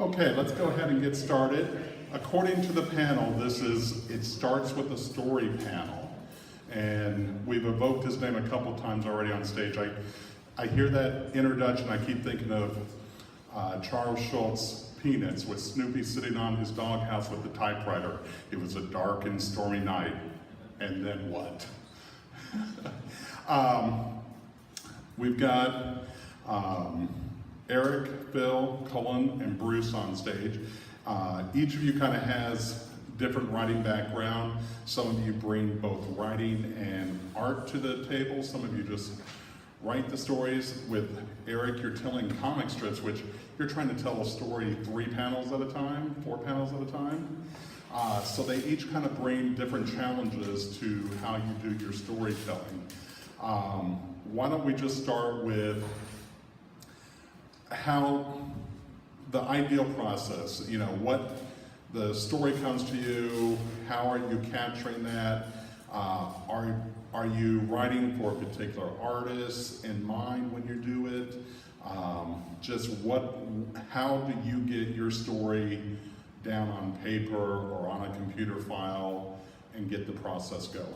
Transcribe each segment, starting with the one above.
Okay, let's go ahead and get started. According to the panel, it starts with a story panel. And we've evoked his name a couple times already on stage. I hear that introduction, I keep thinking of Charles Schultz Peanuts with Snoopy sitting on his doghouse with the typewriter. It was a dark and stormy night. And then what? We've got Eric, Phil, Cullen, and Bruce on stage. Each of you kind of has different writing background. Some of you bring both writing and art to the table. Some of you just write the stories. With Eric, you're telling comic strips, which you're trying to tell a story 3 panels at a time, 4 panels at a time. So they each kind of bring different challenges to how you do your storytelling. Why don't we just start with how the ideal process, what the story comes to you, how are you capturing that? Are you writing for a particular artist in mind when you do it? How do you get your story down on paper or on a computer file and get the process going?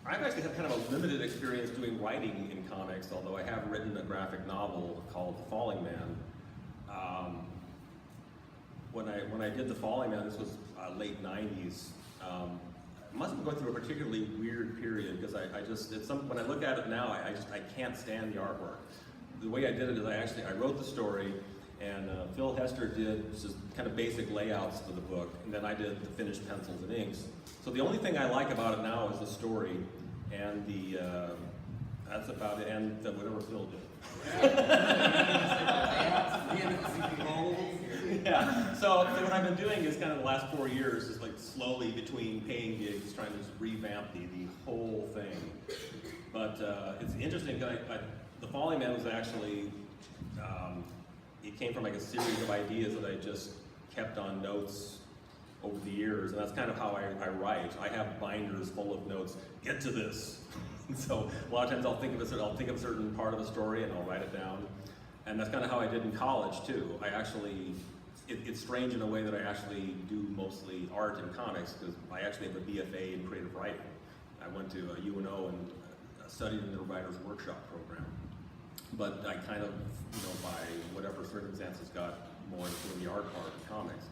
I've actually had kind of a limited experience doing writing in comics, although I have written a graphic novel called The Falling Man. When I did The Falling Man, this was late 90s. I must have been going through a particularly weird period because when I look at it now, I can't stand the artwork. The way I did it is I wrote the story, and Phil Hester did just kind of basic layouts for the book, and then I did the finished pencils and inks. So the only thing I like about it now is the story, and that's about it, and whatever Phil did. Yeah. So what I've been doing is kind of the last 4 years is like slowly between paying gigs trying to just revamp the whole thing. But it's interesting because The Falling Man was actually it came from like a series of ideas that I just kept on notes over the years, and that's kind of how I write. I have binders full of notes. Get to this. And so a lot of times I'll think of a certain part of a story and I'll write it down, and that's kind of how I did in college too. It's strange in a way that I actually do mostly art and comics because I actually have a BFA in creative writing. I went to UNO and studied in the Writer's Workshop program. But I kind of, by whatever circumstances, got more into the art part of comics.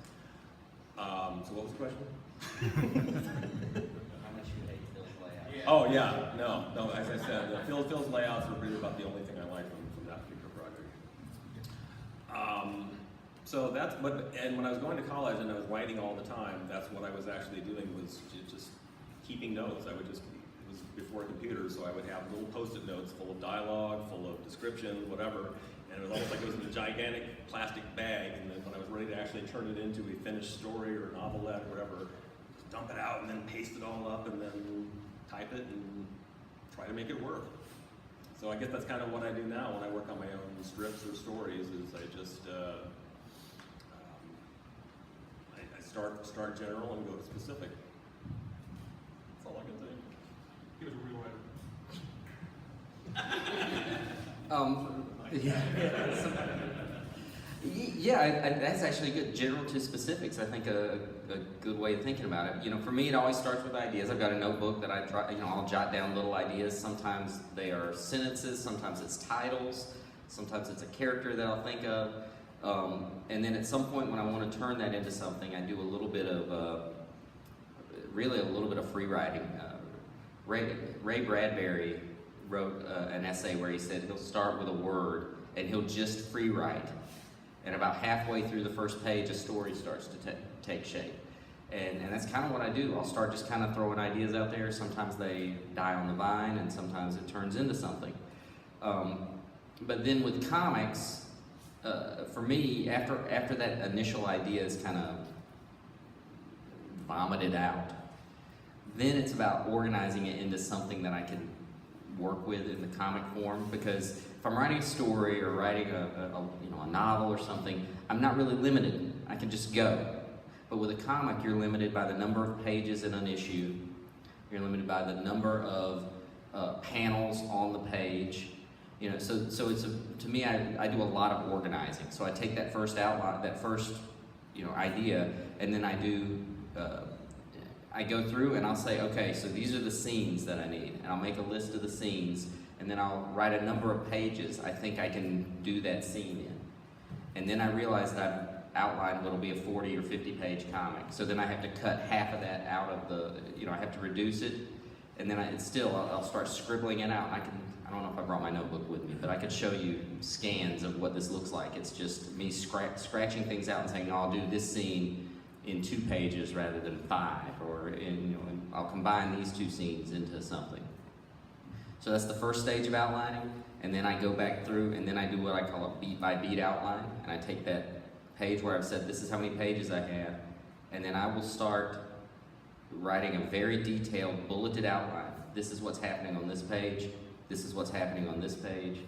So what was the question? How much you hate Phil's layout? Yeah. Oh yeah, no. As I said, Phil's layouts are really about the only thing I like from that particular project. And when I was going to college and I was writing all the time, that's what I was actually doing was just keeping notes. It was before computers, so I would have little post-it notes full of dialogue, full of descriptions, whatever, and it was almost like it was in a gigantic plastic bag, and then when I was ready to actually turn it into a finished story or novelette or whatever, just dump it out and then paste it all up and then type it and try to make it work. So I guess that's kind of what I do now when I work on my own strips or stories, is I just I start general and go to specific. That's all I can say. He was a real writer. That's actually good. General to specifics, I think a good way of thinking about it. For me, it always starts with ideas. I've got a notebook that I try, I'll jot down little ideas. Sometimes they are sentences, sometimes it's titles, sometimes it's a character that I'll think of. And then at some point when I want to turn that into something, I do a little bit of free writing. Ray Bradbury wrote an essay where he said he'll start with a word and he'll just free write. And about halfway through the first page, a story starts to take shape. And that's kind of what I do. I'll start just kind of throwing ideas out there. Sometimes they die on the vine, and sometimes it turns into something. But then with comics, for me, after that initial idea is kind of vomited out, then it's about organizing it into something that I can work with in the comic form. Because if I'm writing a story or writing a novel or something, I'm not really limited. I can just go. But with a comic, you're limited by the number of pages in an issue. You're limited by the number of panels on the page. You know, so it's to me, I do a lot of organizing. So I take that first outline, that first, you know, idea, and then I go through and I'll say, okay, so these are the scenes that I need, and I'll make a list of the scenes, and then I'll write a number of pages I think I can do that scene in. And then I realize that I've outlined what'll be a 40 or 50 page comic. So then I have to cut half of that out of the, you know, I have to reduce it, and then I'll start scribbling it out. I don't know if I brought my notebook with me, but I could show you scans of what this looks like. It's just me scratching things out and saying, no, I'll do this scene in 2 pages rather than 5, or and I'll combine these 2 scenes into something. So that's the first stage of outlining, and then I go back through and then I do what I call a beat by beat outline, and I take that page where I've said this is how many pages I have, and then I will start writing a very detailed bulleted outline. This is what's happening on this page, this is what's happening on this page.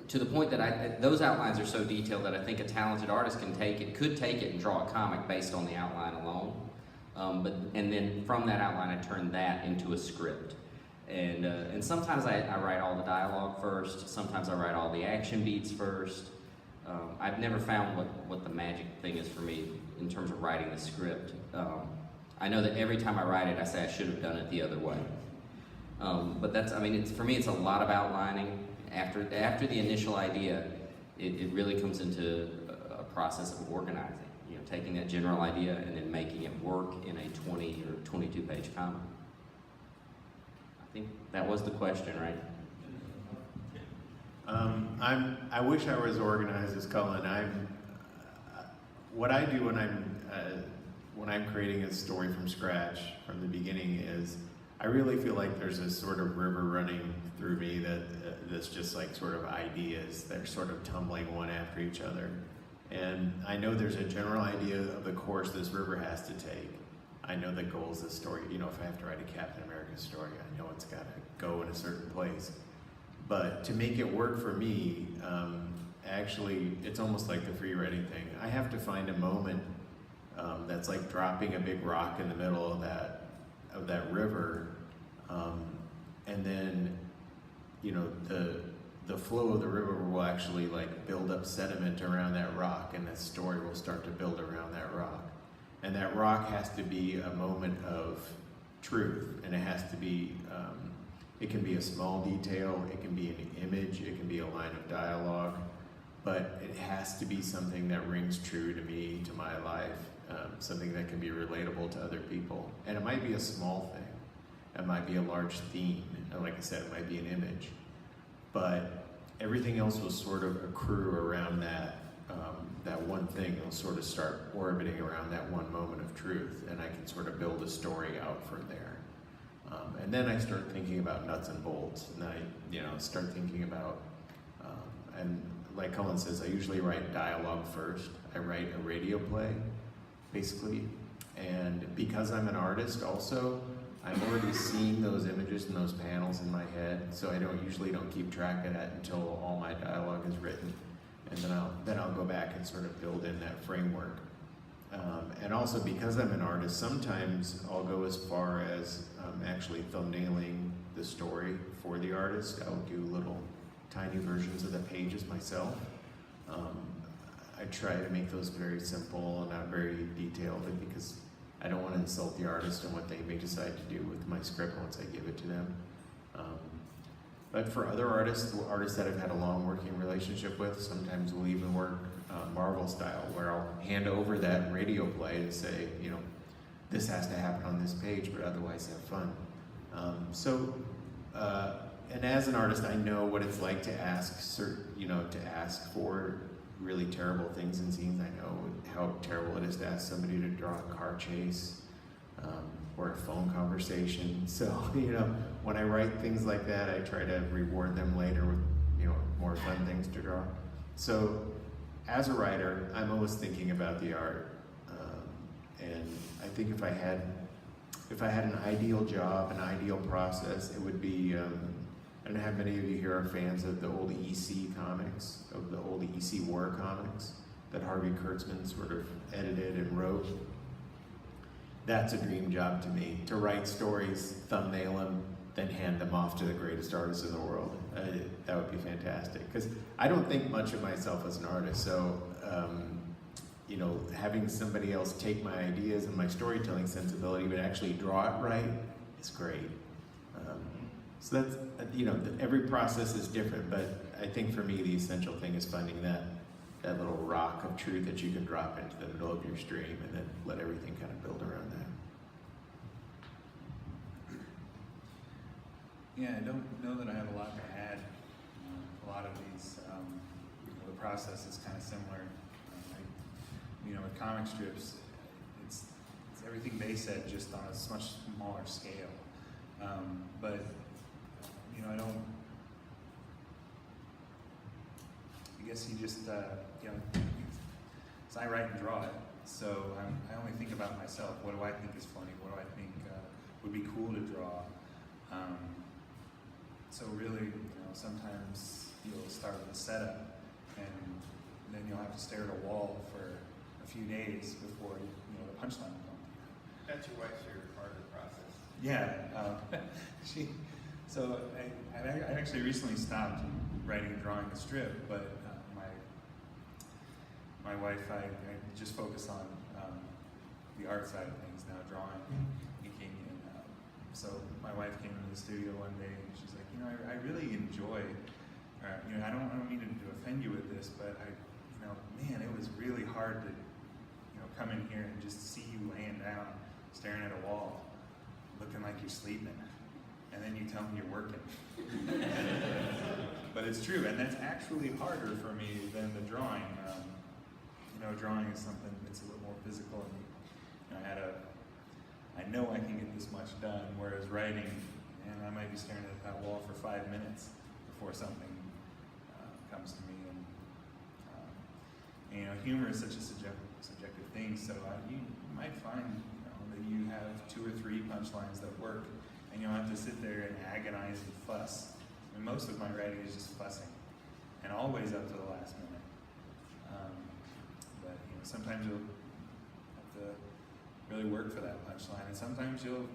To the point that those outlines are so detailed that I think a talented artist could take it and draw a comic based on the outline alone. And then from that outline, I turn that into a script. And sometimes I write all the dialogue first. Sometimes I write all the action beats first. I've never found what the magic thing is for me in terms of writing the script. I know that every time I write it, I say I should have done it the other way. But that's, I mean, for me, it's a lot of outlining. After the initial idea, it really comes into a process of organizing. You know, taking that general idea and then making it work in a 20 or 22 page comic. I think that was the question, right? I wish I was organized as Cullen. What I do when I'm creating a story from scratch from the beginning is I really feel like there's this sort of river running through me that's just like sort of ideas that are sort of tumbling one after each other. And I know there's a general idea of the course this river has to take. I know the goals of the story. You know, if I have to write a Captain America story, I know it's got to go in a certain place. But to make it work for me, actually, it's almost like the free writing thing. I have to find a moment that's like dropping a big rock in the middle of that river, and then, you know, the flow of the river will actually like build up sediment around that rock, and the story will start to build around that rock. And that rock has to be a moment of truth, and it has to be, it can be a small detail, it can be an image, it can be a line of dialogue, but it has to be something that rings true to me, to my life, something that can be relatable to other people. And it might be a small thing, it might be a large theme, and like I said, it might be an image. But everything else will sort of accrue around that one thing. It'll sort of start orbiting around that one moment of truth, and I can sort of build a story out from there. And then I start thinking about nuts and bolts, and I start thinking about, and like Cullen says, I usually write dialogue first. I write a radio play, basically, and because I'm an artist also, I'm already seeing those images and those panels in my head, so I usually don't keep track of that until all my dialogue is written, and then I'll go back and sort of build in that framework. And also, because I'm an artist, sometimes I'll go as far as actually thumbnailing the story for the artist. I'll do little tiny versions of the pages myself. I try to make those very simple and not very detailed, because I don't want to insult the artist and what they may decide to do with my script once I give it to them. But for other artists that I've had a long working relationship with, sometimes we'll even work Marvel style, where I'll hand over that radio play and say, you know, this has to happen on this page, but otherwise have fun. And as an artist, I know what it's like to ask for really terrible things in scenes. I know how terrible it is to ask somebody to draw a car chase or a phone conversation. So, you know, when I write things like that, I try to reward them later with, you know, more fun things to draw. So, as a writer, I'm always thinking about the art, and I think if I had an ideal job, an ideal process, it would be. I don't know how many of you here are fans of the old EC comics, of the old EC War comics that Harvey Kurtzman sort of edited and wrote. That's a dream job to me, to write stories, thumbnail them, then hand them off to the greatest artists in the world. That would be fantastic. Because I don't think much of myself as an artist, so you know, having somebody else take my ideas and my storytelling sensibility but actually draw it right is great. So that's, you know, every process is different, but I think for me the essential thing is finding that little rock of truth that you can drop into the middle of your stream and then let everything kind of build around that. Yeah, I don't know that I have a lot to add. A lot of these, you know, the process is kind of similar. You know, with comic strips, it's everything they said, just on a much smaller scale. But you know, I guess you just, you know, so I write and draw it, so I only think about myself. What do I think is funny? What do I think would be cool to draw? So really, you know, sometimes you'll start with a setup, and then you'll have to stare at a wall for a few days before, you know, the punchline will come. That's your wife's favorite part of the process. Yeah, so I actually recently stopped writing and drawing the strip, but my wife, I just focus on the art side of things now, drawing, inking, and so my wife came into the studio one day and she's like, you know, I really enjoy, you know, I don't mean to offend you with this, but you know, man, it was really hard to, you know, come in here and just see you laying down, staring at a wall, looking like you're sleeping, and then you tell me you're working. But it's true, and that's actually harder for me than the drawing. You know, drawing is something that's a little more physical, and you know, I know I can get this much done, whereas writing, and I might be staring at that wall for 5 minutes before something comes to me. And you know, humor is such a subjective thing, so you might find, you know, that you have 2 or 3 punchlines that work, and you'll have to sit there and agonize and fuss. I mean, most of my writing is just fussing, and always up to the last minute. But you know, sometimes you'll have to really work for that punchline, and sometimes you'll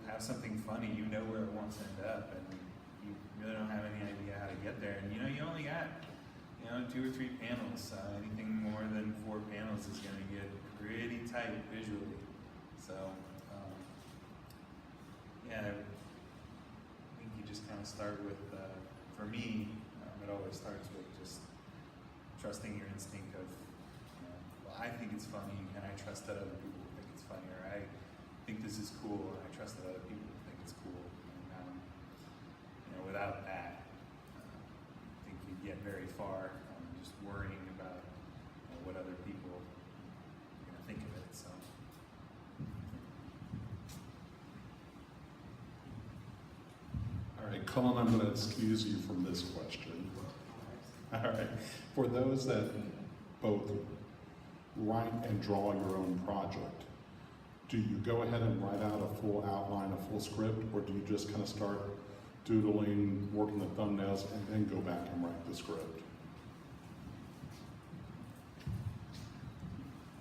have something funny. You know where it wants to end up, and you really don't have any idea how to get there. And you know, you only got, you know, 2 or 3 panels. Anything more than 4 panels is going to get pretty tight visually. So yeah, I think you just kind of start with, for me, it always starts with just trusting your instinct of, you know, well, I think it's funny, and I trust that other people will think it's funny, or I think this is cool, and I trust that other people will think it's cool. And you know, without that, I think you get very far just worrying about, you know, what other people are going to think of it. So. All right, Cullen, I'm going to excuse you from this question. All right, for those that both write and draw your own project, do you go ahead and write out a full outline, a full script, or do you just kind of start doodling, working the thumbnails, and then go back and write the script?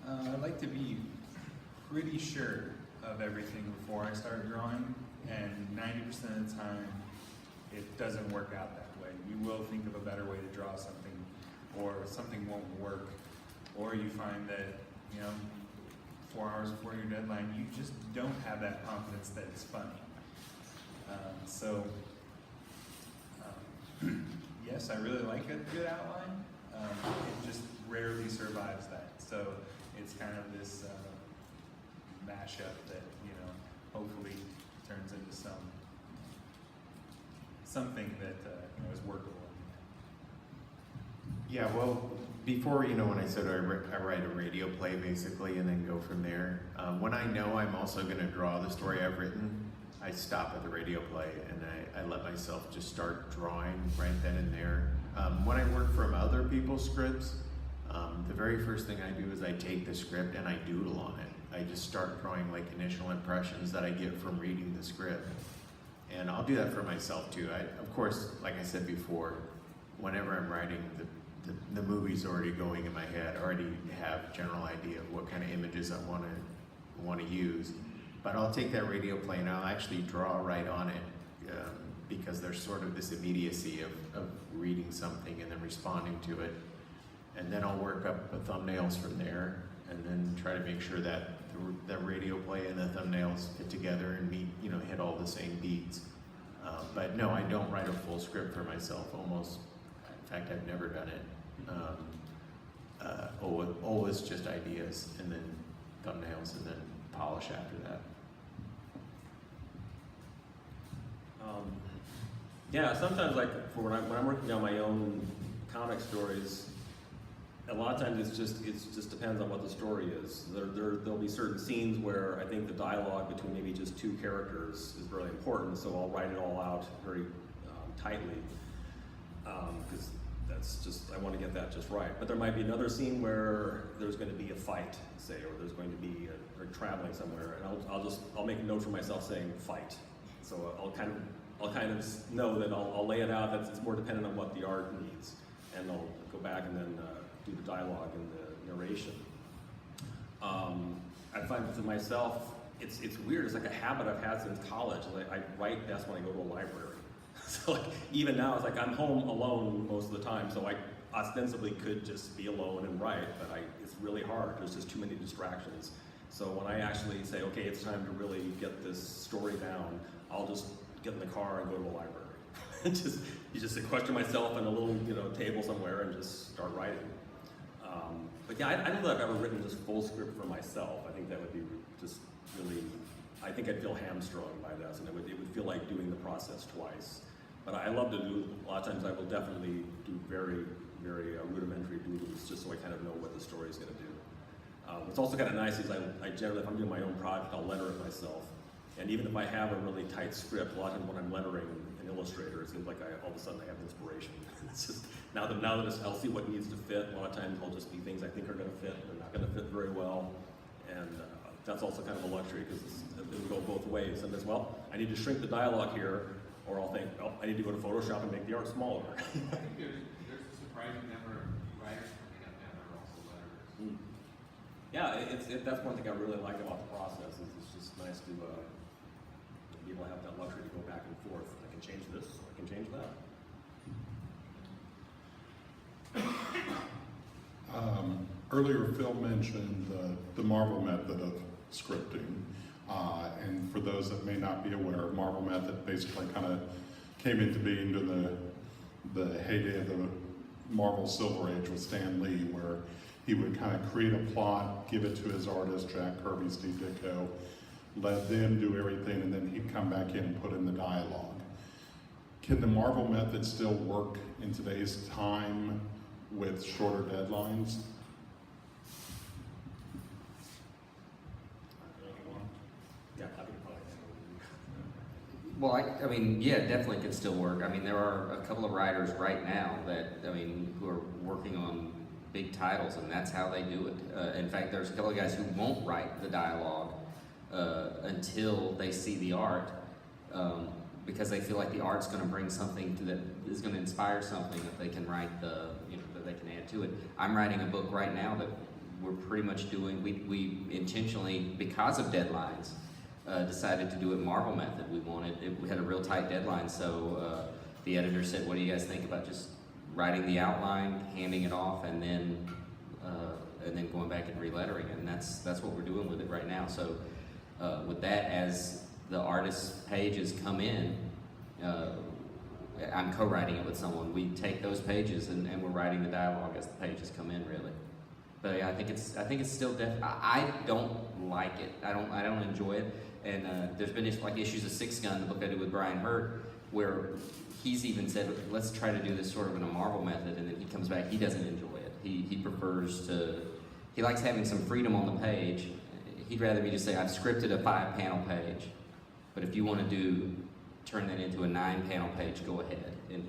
I like to be pretty sure of everything before I start drawing, and 90% of the time, it doesn't work out that way. You will think of a better way to draw something, or something won't work, or you find that, you know, 4 hours before your deadline, you just don't have that confidence that it's funny. Yes, I really like a good outline. It just rarely survives that. So it's kind of this mashup that, you know, hopefully turns into something that you know, is workable. Yeah, well, before, you know, when I said I write a radio play basically and then go from there, when I know I'm also going to draw the story I've written, I stop at the radio play and I let myself just start drawing right then and there. When I work from other people's scripts, the very first thing I do is I take the script and I doodle on it. I just start drawing like initial impressions that I get from reading the script. And I'll do that for myself too. Of course, like I said before, whenever I'm writing, the movie's already going in my head. I already have general idea of what kind of images I want to use. But I'll take that radio play and I'll actually draw right on it. because there's sort of this immediacy of reading something and then responding to it. And then I'll work up the thumbnails from there, and then try to make sure that the radio play and the thumbnails fit together and meet, hit all the same beats. But no, I don't write a full script for myself. Almost, in fact, I've never done it. Always just ideas, and then thumbnails, and then polish after that. Yeah, sometimes like for when I'm working on my own comic stories, a lot of times it just depends on what the story is. There'll be certain scenes where I think the dialogue between maybe just two characters is really important, so I'll write it all out very tightly, because that's just, I want to get that just right. But there might be another scene where there's going to be a fight, say, or there's going to be or traveling somewhere, and I'll make a note for myself saying fight. So I'll kind of know that I'll lay it out that it's more dependent on what the art needs, and I'll go back and then do the dialogue and the narration. I find for myself, it's weird. It's like a habit I've had since college. Like I write best when I go to a library. So like even now, it's like I'm home alone most of the time. So I ostensibly could just be alone and write, but it's really hard. There's just too many distractions. So when I actually say, okay, it's time to really get this story down, I'll just get in the car and go to the library. You just sequester myself in a little table somewhere and just start writing. But yeah, I don't know if I've ever written just full script for myself. I think that would be just really, I think I'd feel hamstrung by this, and it would feel like doing the process twice. But I love to do, a lot of times I will definitely do very, very rudimentary doodles just so I kind of know what the story is going to do. What's also kind of nice is I generally, if I'm doing my own project, I'll letter it myself. And even if I have a really tight script, a lot of times when I'm lettering in Illustrator, it seems like all of a sudden I have inspiration. It's just, now that I'll see what needs to fit. A lot of times it'll just be things I think are going to fit, they're not going to fit very well. And that's also kind of a luxury, because it will go both ways. Sometimes, well, I need to shrink the dialogue here, or I'll think, oh, I need to go to Photoshop and make the art smaller. I think there's a surprising number of writers coming up now that are also letterers. Yeah, that's one thing I really like about the process. Is it's just nice to be able to have that luxury to go back and forth. I can change this, I can change that. Earlier, Phil mentioned the Marvel method of scripting, and for those that may not be aware, Marvel method basically kind of came into being during the heyday of the Marvel Silver Age with Stan Lee, where he would kind of create a plot, give it to his artist, Jack Kirby, Steve Ditko, let them do everything, and then he'd come back in and put in the dialogue. Can the Marvel method still work in today's time with shorter deadlines? Yeah, I think Well, I mean, yeah, it definitely can still work. I mean, there are a couple of writers right now who are working on big titles, and that's how they do it. In fact, there's a couple of guys who won't write the dialogue until they see the art, because they feel like the art's going to bring something that is going to inspire something that they can write that they can add to it. I'm writing a book right now that we're pretty much doing. We intentionally, because of deadlines, decided to do it Marvel method. We had a real tight deadline, so the editor said, "What do you guys think about just writing the outline, handing it off, and then going back and relettering it?" And that's what we're doing with it right now. So with that, as the artist's pages come in, I'm co-writing it with someone. We take those pages and we're writing the dialogue as the pages come in, really. But yeah, I think it's still I don't like it. I don't enjoy it. And there's been issues of Six Gun, the book I did with Brian Hurt, where he's even said, let's try to do this sort of in a Marvel method, and then he comes back, he doesn't enjoy it. He prefers he likes having some freedom on the page. He'd rather me just say, I've scripted a 5-panel page, but if you want to turn that into a 9-panel page, go ahead. And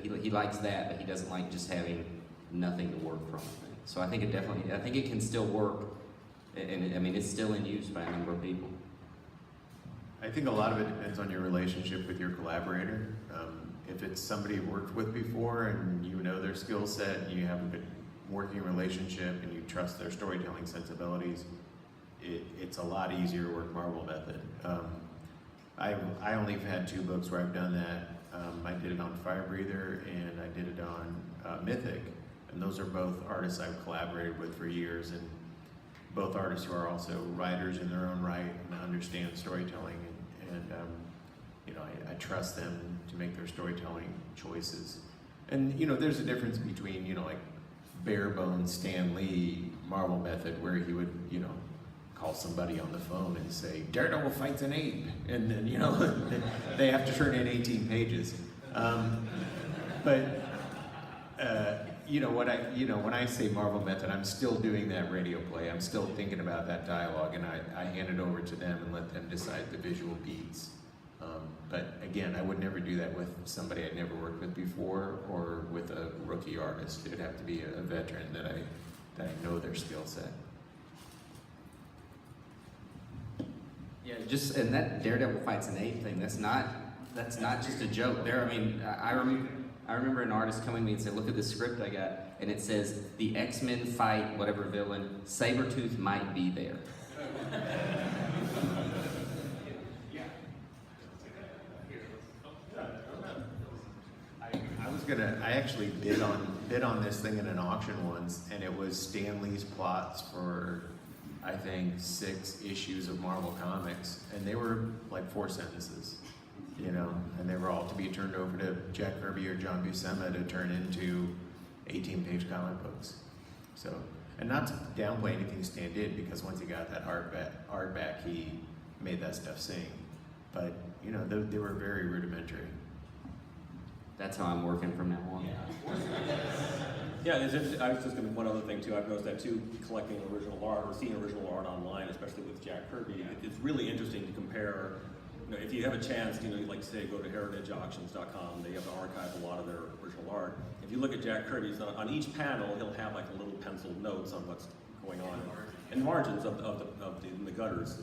he likes that, but he doesn't like just having nothing to work from. So I think it can still work, and I mean, it's still in use by a number of people. I think a lot of it depends on your relationship with your collaborator. If it's somebody you've worked with before and you know their skill set, and you have a good working relationship, and you trust their storytelling sensibilities, it's a lot easier to work Marvel method. I only have had 2 books where I've done that. I did it on Fire Breather and I did it on Mythic, and those are both artists I've collaborated with for years, and both artists who are also writers in their own right and understand storytelling, and you know, I trust them to make their storytelling choices. And you know, there's a difference between, you know, like bare bones Stan Lee Marvel method, where he would, you know, call somebody on the phone and say, Daredevil fights an ape, and then, you know, they have to turn in 18 pages. You know, when I say Marvel method, I'm still doing that radio play. I'm still thinking about that dialogue, and I hand it over to them and let them decide the visual beats. But again, I would never do that with somebody I'd never worked with before, or with a rookie artist. It would have to be a veteran that I know their skill set. Yeah, just, and that Daredevil fights an ape thing, that's not just a joke. I remember an artist coming to me and said, look at this script I got, and it says, the X-Men fight whatever villain, Sabretooth might be there. I actually bid on this thing in an auction once, and it was Stan Lee's plots for, I think, 6 issues of Marvel Comics, and they were like 4 sentences, you know, and they were all to be turned over to Jack Kirby or John Buscema to turn into 18-page comic books. So, and not to downplay anything Stan did, because once he got that art back, he made that stuff sing. But you know, they were very rudimentary. That's how I'm working from now on. Yeah, it's interesting. I was just going to, one other thing too, I've noticed that too, collecting original art or seeing original art online, especially with Jack Kirby, it's really interesting to compare. You know, if you have a chance, you know, like say, go to heritageauctions.com, they have to archive a lot of their original art. If you look at Jack Kirby's, on each panel, he'll have like a little penciled notes on what's going on in margins of the gutters.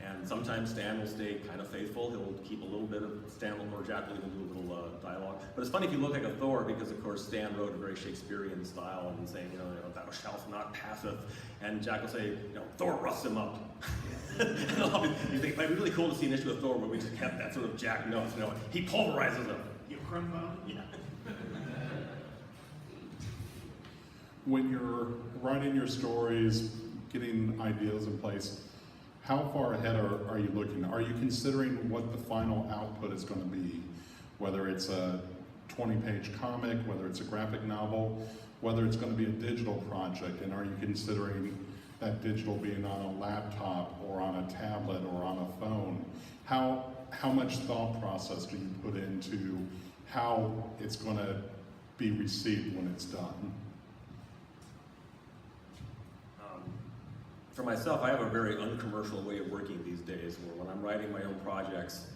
And sometimes Stan will stay kind of faithful. He'll keep a little bit of Stan or Jack will even do a little dialogue. But it's funny if you look like a Thor, because of course Stan wrote a very Shakespearean style and saying, you know, thou shalt not passeth. And Jack will say, you know, Thor roughs him up. You think it might be really cool to see an issue of Thor where we just kept that sort of Jack notes. You know, he pulverizes them. You crumb bone? Yeah. When you're writing your stories, getting ideas in place, how far ahead are you looking? Are you considering what the final output is going to be? Whether it's a 20-page comic, whether it's a graphic novel, whether it's going to be a digital project, and are you considering that digital being on a laptop or on a tablet or on a phone? How much thought process do you put into how it's going to be received when it's done? For myself, I have a very uncommercial way of working these days, where when I'm writing my own projects,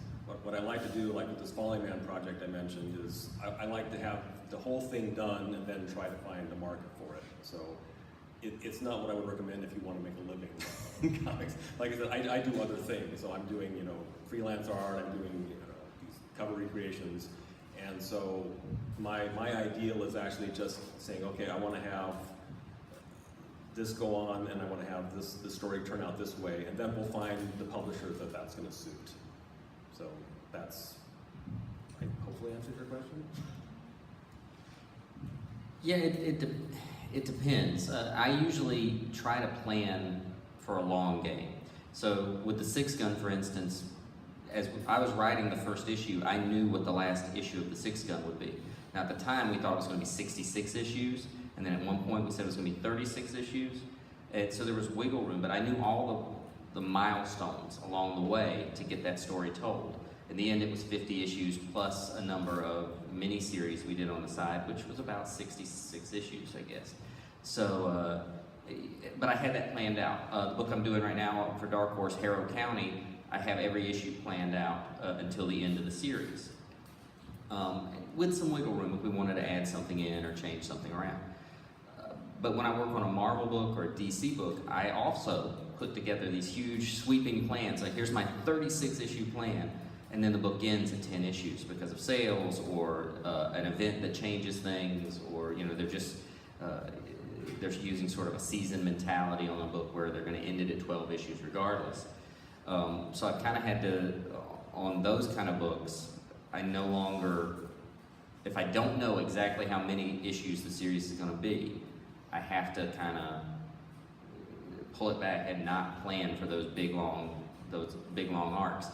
what I like to do, like with this Falling Man project I mentioned, is I like to have the whole thing done and then try to find a market for it. So it's not what I would recommend if you want to make a living in comics. Like I said, I do other things. So I'm doing, you know, freelance art, I'm doing these cover recreations. And so my ideal is actually just saying, okay, I want to have this go on, and I want to have this story turn out this way, and then we'll find the publisher that's going to suit. So that's, I hopefully answered your question. Yeah, it depends. I usually try to plan for a long game. So with the Six Gun, for instance, as I was writing the first issue, I knew what the last issue of the Six Gun would be. Now at the time, we thought it was going to be 66 issues. And then at one point we said it was going to be 36 issues. And so there was wiggle room, but I knew all the milestones along the way to get that story told. In the end, it was 50 issues plus a number of mini-series we did on the side, which was about 66 issues, I guess. So, but I had that planned out. The book I'm doing right now for Dark Horse, Harrow County, I have every issue planned out until the end of the series. With some wiggle room if we wanted to add something in or change something around. But when I work on a Marvel book or a DC book, I also put together these huge sweeping plans. Like, here's my 36-issue plan, and then the book ends at 10 issues because of sales or an event that changes things, or you know, they're using sort of a season mentality on a book where they're going to end it at 12 issues regardless. So I've kind of had to on those kind of books, I no longer, if I don't know exactly how many issues the series is going to be, I have to kind of pull it back and not plan for those big long arcs.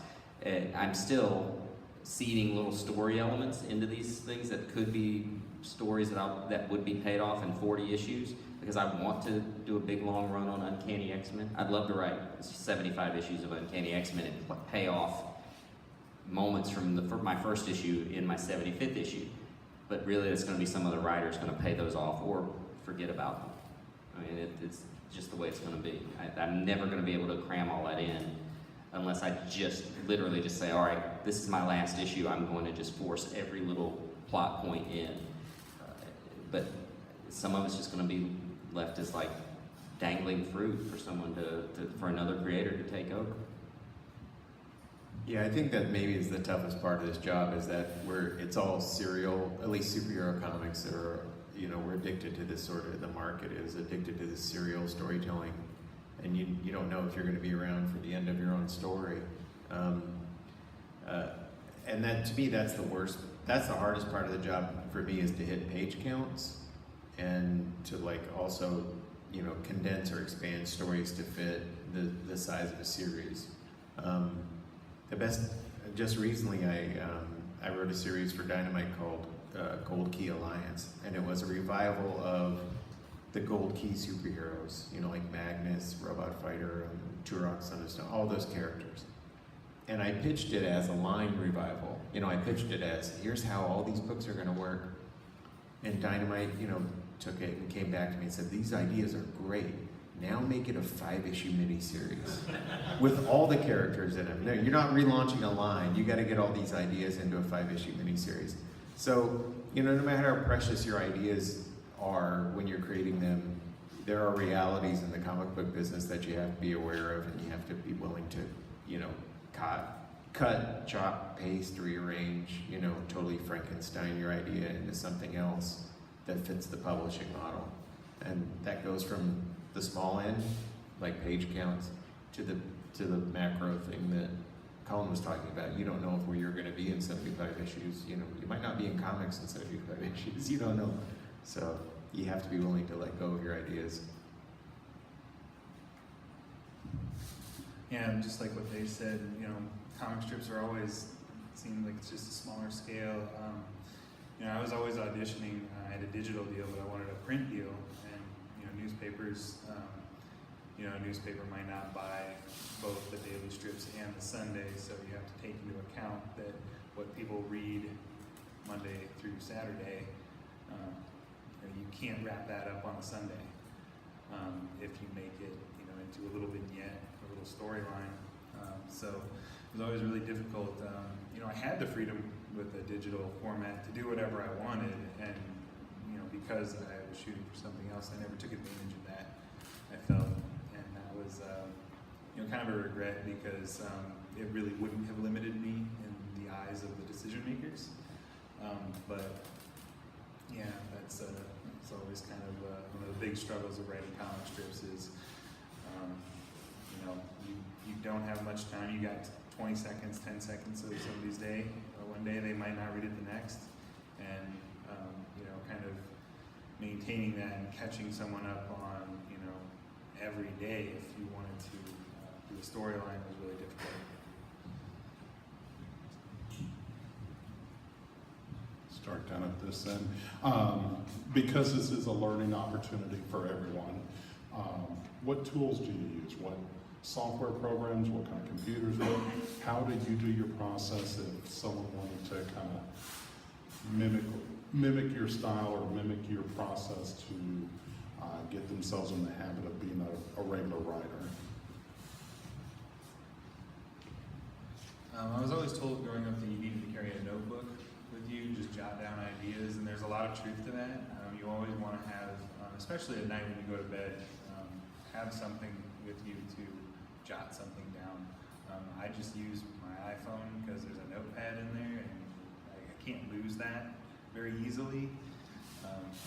And I'm still seeding little story elements into these things that could be stories that would be paid off in 40 issues, because I want to do a big long run on Uncanny X-Men. I'd love to write 75 issues of Uncanny X-Men and pay off moments from my first issue in my 75th issue. But really, it's going to be some other writer's going to pay those off or forget about them. I mean, it's just the way it's going to be. I'm never going to be able to cram all that in unless I just literally just say, all right, this is my last issue. I'm going to just force every little plot point in. But some of it's just going to be left as like dangling fruit for someone for another creator to take over. Yeah, I think that maybe is the toughest part of this job, is that it's all serial, at least superhero comics that are, we're addicted to this sort of, the market is addicted to this serial storytelling, and you don't know if you're going to be around for the end of your own story. And that, to me, that's the hardest part of the job for me, is to hit page counts and to also, condense or expand stories to fit the size of a series. Just recently I wrote a series for Dynamite called Gold Key Alliance, and it was a revival of the Gold Key superheroes, like Magnus, Robot Fighter, Turok, Son of Stone, all those characters. And I pitched it as a line revival. I pitched it as, here's how all these books are going to work. And Dynamite, took it and came back to me and said, these ideas are great. Now make it a 5-issue miniseries with all the characters in it. No, you're not relaunching a line. You got to get all these ideas into a 5-issue miniseries. So, no matter how precious your ideas are when you're creating them, there are realities in the comic book business that you have to be aware of, and you have to be willing to, cut, chop, paste, rearrange, totally Frankenstein your idea into something else that fits the publishing model. And that goes from the small end, like page counts, to the macro thing that Colin was talking about. You don't know where you're going to be in 75 issues. You might not be in comics in 75 issues. You don't know. So you have to be willing to let go of your ideas. Yeah, and just like what they said, comic strips are always seem like it's just a smaller scale. I was always auditioning. I had a digital deal, but I wanted a print deal. And newspapers, a newspaper might not buy both the daily strips and the Sunday, so you have to take into account that what people read Monday through Saturday, you can't wrap that up on a Sunday. If you make it, into a little vignette, a little storyline. So it was always really difficult. I had the freedom with the digital format to do whatever I wanted, and because I was shooting for something else, I never took advantage of that. I felt, and that was kind of a regret, because it really wouldn't have limited me in the eyes of the decision makers. But yeah, that's always kind of one of the big struggles of writing comic strips is, you don't have much time. You got 20 seconds, 10 seconds of somebody's day. One day they might not read it the next, and kind of maintaining that and catching someone up on every day if you wanted to do a storyline was really difficult. Start down at this end. Because this is a learning opportunity for everyone, what tools do you use? What software programs? What kind of computers? How did you do your process if someone wanted to kind of mimic your style or mimic your process to get themselves in the habit of being a regular writer? I was always told growing up that you needed to carry a notebook with you, just jot down ideas, and there's a lot of truth to that. You always want to have, especially at night when you go to bed, have something with you to jot something down. I just use my iPhone because there's a notepad in there, and I can't lose that very easily,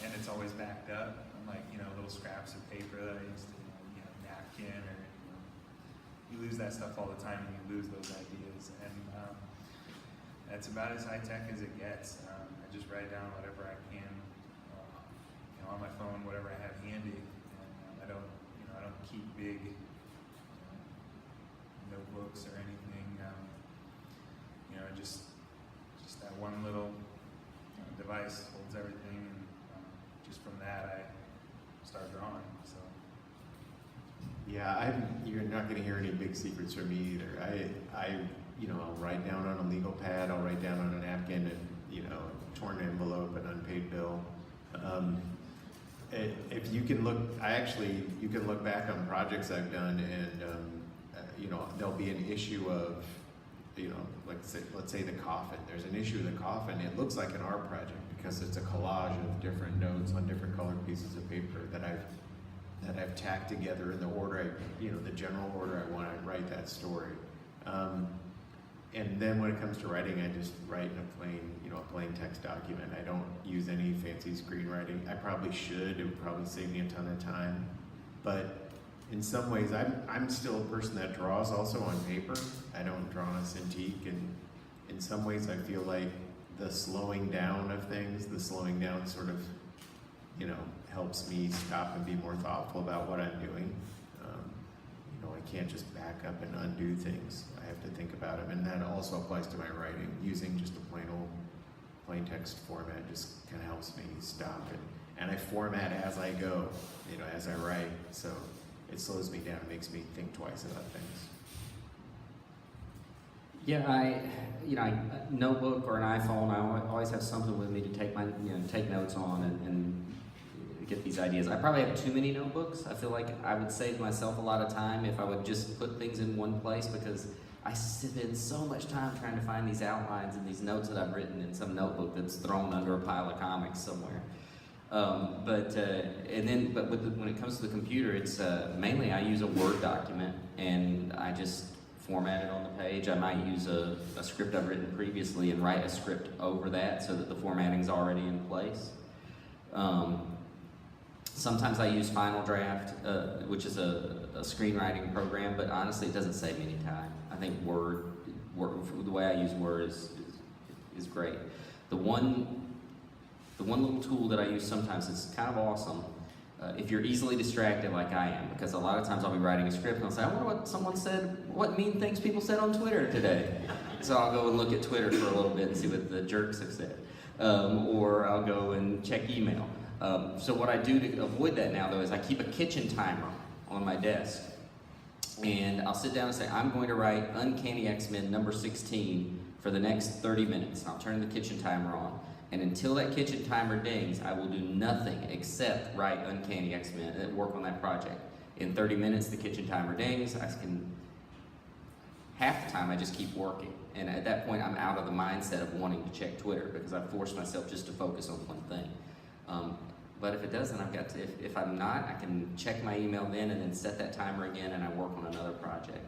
and it's always backed up. Unlike little scraps of paper that I used to, napkin or you lose that stuff all the time, and you lose those ideas. And that's about as high tech as it gets. I just write down whatever I can, on my phone, whatever I have handy. And I don't keep big notebooks or anything. Just that one little device holds everything, and just from that I start drawing. So Yeah, you're not going to hear any big secrets from me either. I'll write down on a legal pad. I'll write down on a napkin, and torn envelope, an unpaid bill. If you can look, you can look back on projects I've done, and there'll be an issue of, let's say the coffin. There's an issue with the coffin. It looks like an art project because it's a collage of different notes on different colored pieces of paper that I've tacked together in the order the general order I want to write that story. And then when it comes to writing, I just write in a plain text document. I don't use any fancy screenwriting. I probably should. It would probably save me a ton of time. But in some ways, I'm still a person that draws also on paper. I don't draw on a Cintiq, and in some ways, I feel like the slowing down of things, the slowing down sort of, helps me stop and be more thoughtful about what I'm doing. I can't just back up and undo things. I have to think about them, and that also applies to my writing. Using just a plain text format just kind of helps me stop it, and I format as I go, as I write. So it slows me down, makes me think twice about things. Yeah, notebook or an iPhone, I always have something with me to take notes on and get these ideas. I probably have too many notebooks. I feel like I would save myself a lot of time if I would just put things in one place, because I spend so much time trying to find these outlines and these notes that I've written in some notebook that's thrown under a pile of comics somewhere. But when it comes to the computer, it's mainly I use a Word document, and I just format it on the page. I might use a script I've written previously and write a script over that so that the formatting's already in place. Sometimes I use Final Draft, which is a screenwriting program, but honestly, it doesn't save me any time. I think Word, the way I use Word is great. The one little tool that I use sometimes is kind of awesome. If you're easily distracted like I am, because a lot of times I'll be writing a script and I'll say, I wonder what someone said, what mean things people said on Twitter today. So I'll go and look at Twitter for a little bit and see what the jerks have said. Or I'll go and check email. So what I do to avoid that now, though, is I keep a kitchen timer on my desk. And I'll sit down and say, I'm going to write Uncanny X-Men number 16 for the next 30 minutes. And I'll turn the kitchen timer on. And until that kitchen timer dings, I will do nothing except write Uncanny X-Men and work on that project. In 30 minutes, the kitchen timer dings. Half the time, I just keep working. And at that point, I'm out of the mindset of wanting to check Twitter, because I've forced myself just to focus on one thing. But if it doesn't, if I'm not, I can check my email then and then set that timer again, and I work on another project.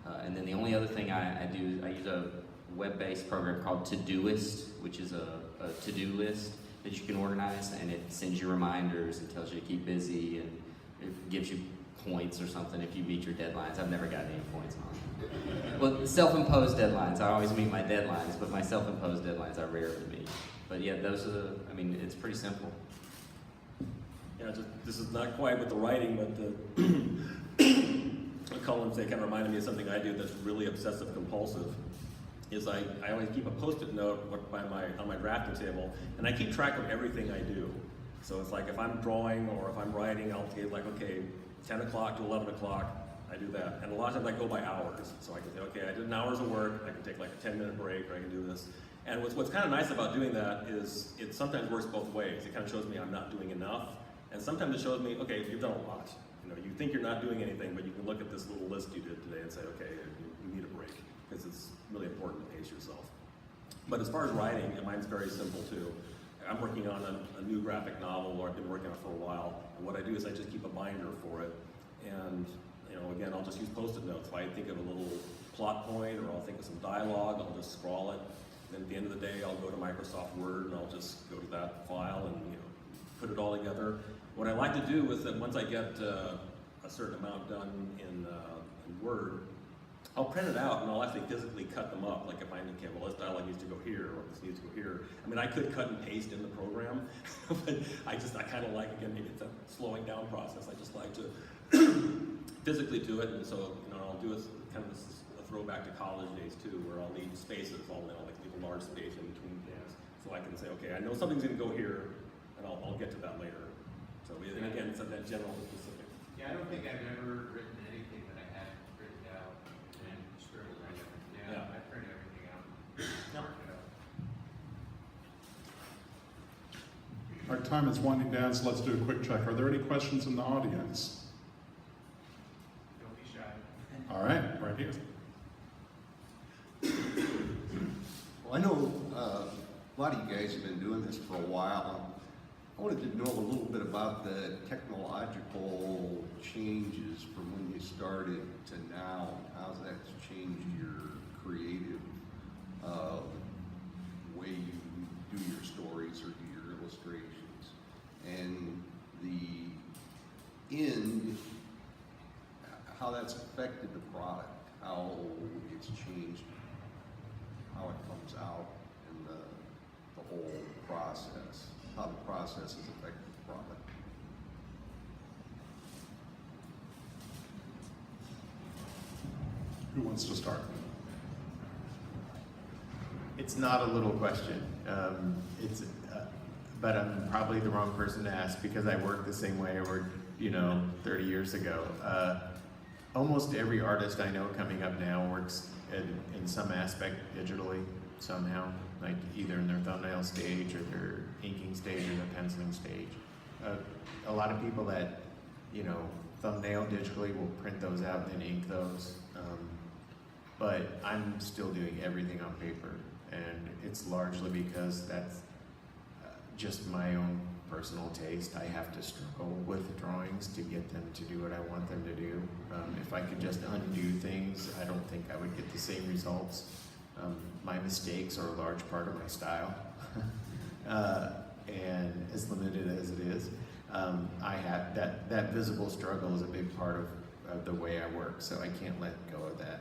And then the only other thing I do, I use a web-based program called Todoist, which is a to-do list that you can organize, and it sends you reminders and tells you to keep busy, and it gives you points or something if you meet your deadlines. I've never gotten any points on it. Well, self-imposed deadlines, I always meet my deadlines, but my self-imposed deadlines I rarely meet. But yeah, those are it's pretty simple. Yeah, this is not quite with the writing, but the columns, they kind of reminded me of something I do that's really obsessive compulsive. Is I always keep a post-it note on my drafting table, and I keep track of everything I do. So it's like if I'm drawing or if I'm writing, I'll take 10 o'clock to 11 o'clock, I do that. And a lot of times I go by hours. So I can say, okay, I did an hour's of work, I can take a 10-minute break, or I can do this. And what's kind of nice about doing that is it sometimes works both ways. It kind of shows me I'm not doing enough, and sometimes it shows me, okay, you've done a lot. You think you're not doing anything, but you can look at this little list you did today and say, okay, you need a break, because it's really important to pace yourself. But as far as writing, mine's very simple too. I'm working on a new graphic novel, or I've been working on it for a while. And what I do is I just keep a binder for it. And again, I'll just use post-it notes. If I think of a little plot point, or I'll think of some dialogue, I'll just scrawl it. Then at the end of the day, I'll go to Microsoft Word and I'll just go to that file and put it all together. What I like to do is that once I get a certain amount done in Word, I'll print it out and I'll actually physically cut them up. Like if I need, okay, well, this dialogue needs to go here, or this needs to go here. I mean, I could cut and paste in the program, but I kind of like, again, maybe it's a slowing down process. I just like to physically do it, and so, you know, I'll do a kind of a throwback to college days too, where I'll need spaces. I'll like leave a large space in between things, so I can say, okay, I know something's going to go here, and I'll get to that later. So, and again, it's that general to specific. Yeah, I don't think I've ever written anything that I hadn't written out and scribbled right down. Yeah. I print everything out, Yep. mark it out. Our time is winding down, so let's do a quick check. Are there any questions in the audience? Don't be shy. All right, right here. Well, I know a lot of you guys have been doing this for a while. I wanted to know a little bit about the technological changes from when you started to now. How's that changed your creative way you do your stories or do your illustrations? And the end, how that's affected the product, how it's changed, how it comes out, and the whole process, how the process has affected the product. Who wants to start? It's not a little question. But I'm probably the wrong person to ask because I work the same way I worked, 30 years ago. Almost every artist I know coming up now works in some aspect digitally somehow, like either in their thumbnail stage or their inking stage or their penciling stage. A lot of people that, thumbnail digitally will print those out and then ink those. But I'm still doing everything on paper, and it's largely because that's just my own personal taste. I have to struggle with drawings to get them to do what I want them to do. If I could just undo things, I don't think I would get the same results. My mistakes are a large part of my style, and as limited as it is, I have that visible struggle is a big part of the way I work, so I can't let go of that.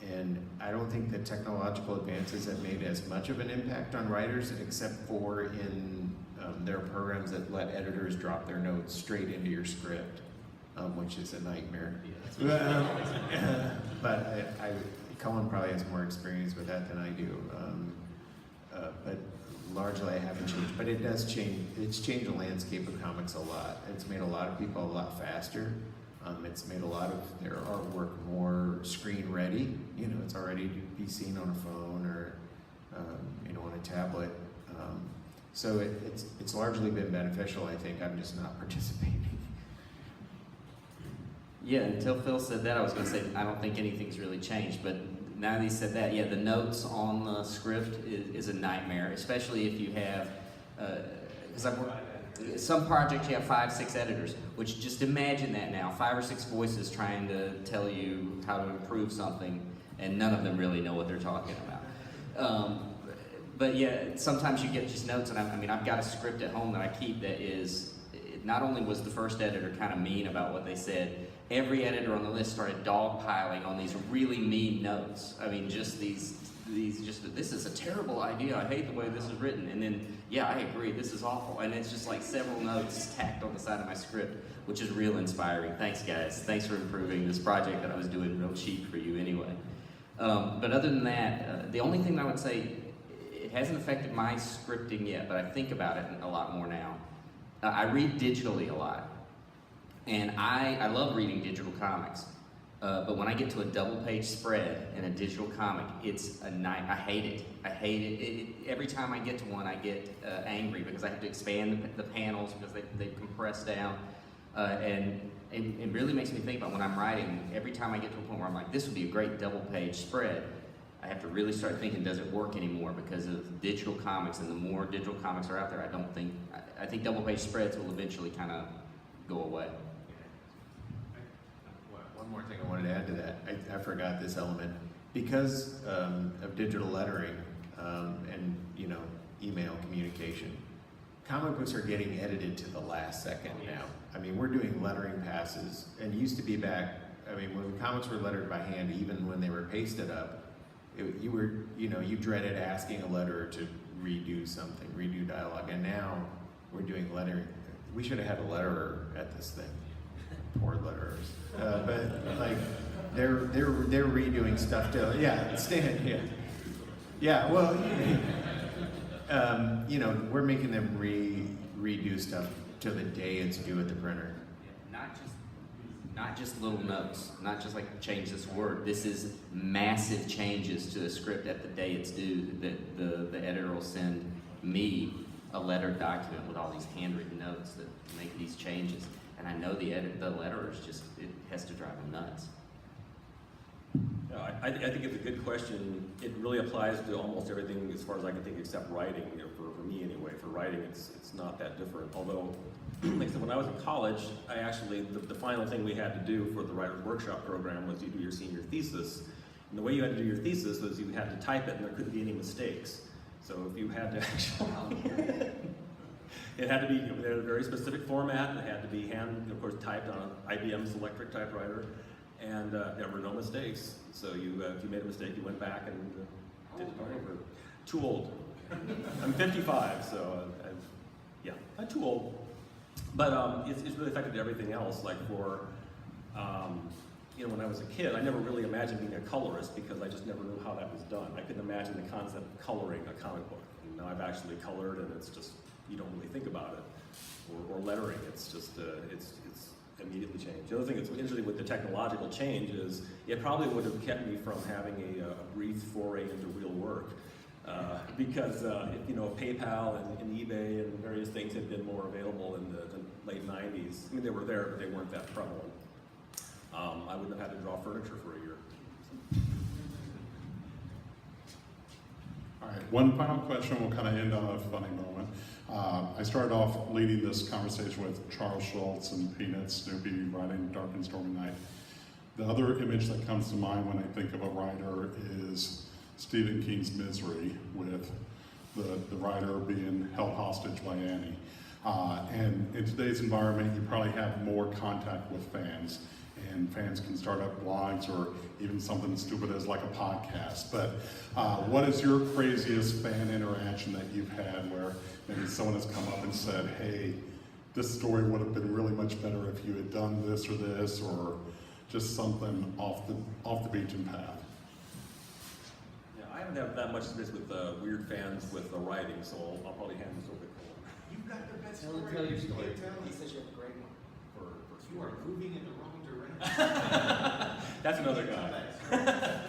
And I don't think that technological advances have made as much of an impact on writers, except for in there are programs that let editors drop their notes straight into your script, which is a nightmare. But Cullen probably has more experience with that than I do. But largely I haven't changed. But it does change. It's changed the landscape of comics a lot. It's made a lot of people a lot faster. It's made a lot of their artwork more screen ready. It's already to be seen on a phone or, on a tablet. So it's largely been beneficial. I think I'm just not participating. Yeah, until Phil said that, I was going to say I don't think anything's really changed. But now that he said that, yeah, the notes on the script is a nightmare, especially if you have, because I've worked. Some projects you have 5, 6 editors, which just imagine that now, 5 or 6 voices trying to tell you how to improve something, and none of them really know what they're talking about. But yeah, sometimes you get just notes, and I've got a script at home that I keep that is, not only was the first editor kind of mean about what they said, every editor on the list started dogpiling on these really mean notes. Just this is a terrible idea, I hate the way this is written, and then, yeah, I agree, this is awful, and it's just like several notes tacked on the side of my script, which is real inspiring. Thanks, guys. Thanks for improving this project that I was doing real cheap for you anyway. But other than that, the only thing I would say, it hasn't affected my scripting yet, but I think about it a lot more now. I read digitally a lot, and I love reading digital comics. But when I get to a double-page spread in a digital comic, it's a night. I hate it. I hate it. Every time I get to one, I get angry because I have to expand the panels because they compress down, and it really makes me think about when I'm writing. Every time I get to a point where I'm like, this would be a great double-page spread, I have to really start thinking, does it work anymore because of digital comics? And the more digital comics are out there, I think double-page spreads will eventually kind of go away. One more thing I wanted to add to that. I forgot this element. Because of digital lettering and email communication, comic books are getting edited to the last second now. We're doing lettering passes, and it used to be back I mean, when comics were lettered by hand, even when they were pasted up, you dreaded asking a letterer to redo something, redo dialogue, and now we're doing lettering. We should have had a letterer at this thing. Poor letterers. But like, they're redoing stuff to, yeah. Well, we're making them redo stuff to the day it's due at the printer. Not just little notes, not just like change this word. This is massive changes to the script at the day it's due. That the editor will send me a lettered document with all these handwritten notes that make these changes, and I know the letterers just, it has to drive them nuts. No, I think it's a good question. It really applies to almost everything as far as I can think, except writing. For me anyway, for writing, it's not that different. Although, like I said, when I was in college, I actually, the final thing we had to do for the Writer's Workshop program was you do your senior thesis. And the way you had to do your thesis was you had to type it and there couldn't be any mistakes. So if you had to actually, it had to be in a very specific format, and it had to be of course, typed on an IBM Selectric typewriter, and there were no mistakes. So if you made a mistake, you went back and did it all over. Too old. I'm 55, so I'm too old. But it's really affected everything else. Like for, when I was a kid, I never really imagined being a colorist because I just never knew how that was done. I couldn't imagine the concept of coloring a comic book. And now I've actually colored, and it's just, you don't really think about it. Or lettering, it's just, it's immediately changed. The other thing that's interesting with the technological change is it probably would have kept me from having a brief foray into real work. Because PayPal and eBay and various things had been more available in the late 90s. I mean, they were there, but they weren't that prevalent. I wouldn't have had to draw furniture for a year. All right, one final question. We'll kind of end on a funny moment. I started off leading this conversation with Charles Schulz and Peanuts, Snoopy writing Dark and Stormy Night. The other image that comes to mind when I think of a writer is Stephen King's Misery, with the writer being held hostage by Annie. And in today's environment, you probably have more contact with fans, and fans can start up blogs or even something stupid as like a podcast. But what is your craziest fan interaction that you've had where maybe someone has come up and said, hey, this story would have been really much better if you had done this, or just something off the beaten path? I haven't had that much experience with weird fans with the writing, so I'll probably hand this over to Cole. You've got the best Tell story. your story. He says you have a great one. You are moving in the wrong direction. That's another guy.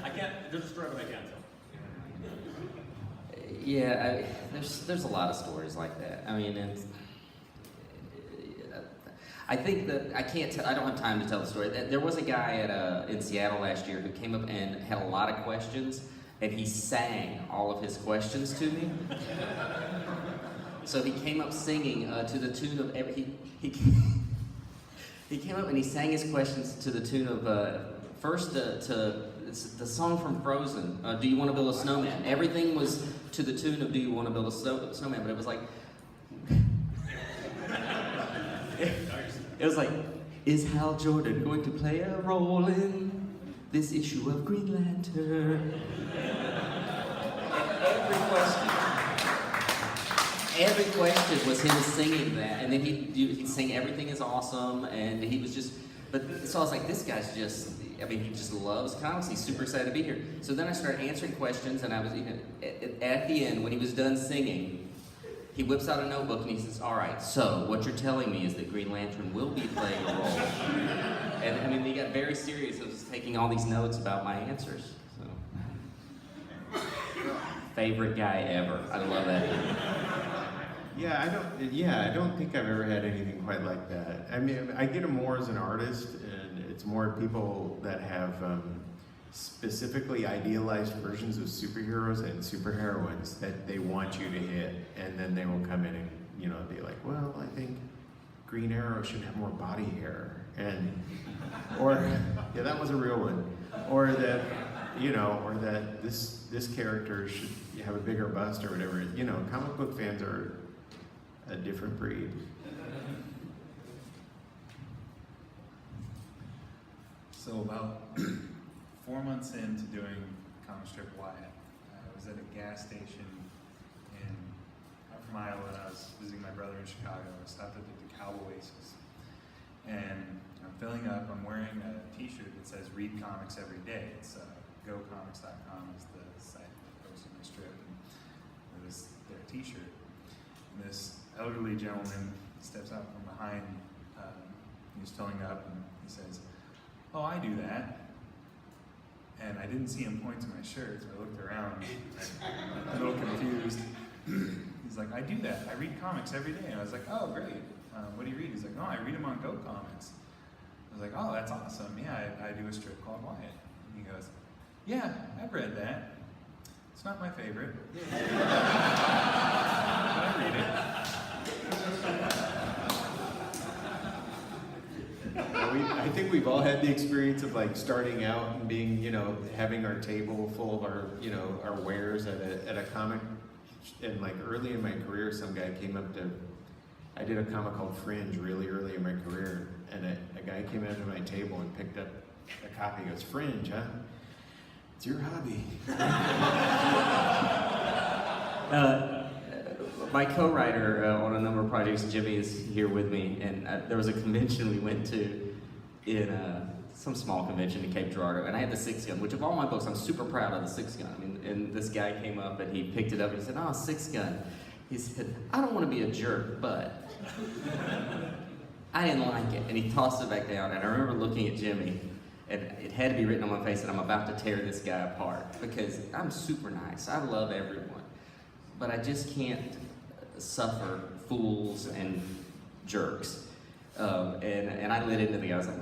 I can't, there's a story, but I can't tell. Yeah, there's a lot of stories like that. I mean, I think that I don't have time to tell the story. There was a guy in Seattle last year who came up and had a lot of questions, and he sang all of his questions to me. So he came up singing to the tune of he came up and he sang his questions to the tune of first to the song from Frozen, Do You Want to Build a Snowman? Everything was to the tune of Do You Want to Build a Snowman, but it was like it was like, is Hal Jordan going to play a role in this issue of Green Lantern? Every question was him singing that, and then he'd sing Everything is Awesome, and he was just, so I was like, this guy's just, he just loves comics, he's super excited to be here. So then I started answering questions, and I was, at the end, when he was done singing, he whips out a notebook and he says, all right, so what you're telling me is that Green Lantern will be playing a role. And he got very serious. I was taking all these notes about my answers. So. Favorite guy ever. I love that. I don't think I've ever had anything quite like that. I mean, I get it more as an artist, and it's more people that have specifically idealized versions of superheroes and superheroines that they want you to hit, and then they will come in and be like, well, I think Green Arrow should have more body hair, yeah, that was a real one, or that this character should have a bigger bust or whatever. Comic book fans are a different breed. So about 4 months into doing comic strip Wyatt, I was at a gas station out from Iowa, and I was visiting my brother in Chicago. I stopped at the DeKalb Oasis, and I'm filling up. I'm wearing a T-shirt that says "Read Comics Every Day." It's GoComics.com is the site that posted my strip, and it was their T-shirt. And this elderly gentleman steps out from behind. He's filling up, and he says, "Oh, I do that." And I didn't see him point to my shirt, so I looked around. I'm a little confused. He's like, "I do that. I read comics every day." And I was like, "Oh, great. What do you read?" He's like, "Oh, I read them on Go Comics." I was like, "Oh, that's awesome. Yeah, I do a strip called Wyatt." And he goes, "Yeah, I've read that. It's not my favorite. But I read it." I think we've all had the experience of like starting out and being, you know, having our table full of our, you know, our wares at a comic. And like early in my career, some guy came up to, I did a comic called Fringe really early in my career, and a guy came up to my table and picked up a copy. He goes, "Fringe, huh? It's your hobby." My co-writer on a number of projects, Jimmy, is here with me, and there was a convention we went to in some small convention in Cape Girardeau, and I had the 6-gun, which of all my books, I'm super proud of the 6-gun. I mean, and this guy came up and he picked it up and he said, "Oh, 6-gun." He said, "I don't want to be a jerk, but I didn't like it." And he tossed it back down, and I remember looking at Jimmy, and it had to be written on my face that I'm about to tear this guy apart, because I'm super nice. I love everyone, but I just can't suffer fools and jerks. And I lit into the guy. I was like,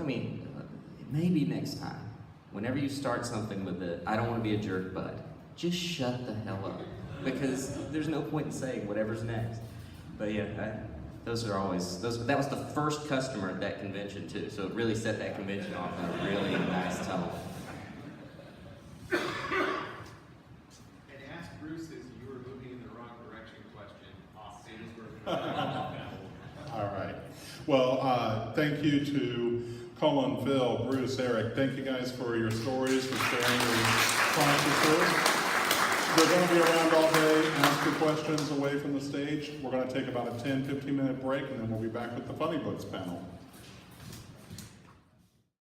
maybe next time, whenever you start something with the "I don't want to be a jerk, but," just shut the hell up, because there's no point in saying whatever's next. But yeah, those are always those. That was the first customer at that convention too, so it really set that convention off in a really nice tone. And ask Bruce as you were moving in the wrong direction question. All right. Well, thank you to Cullen, Phil, Bruce, Eric. Thank you guys for your stories, for sharing your practices. We're going to be around all day, ask your questions away from the stage. We're going to take about a 10-15 minute break, and then we'll be back with the Funny Books panel.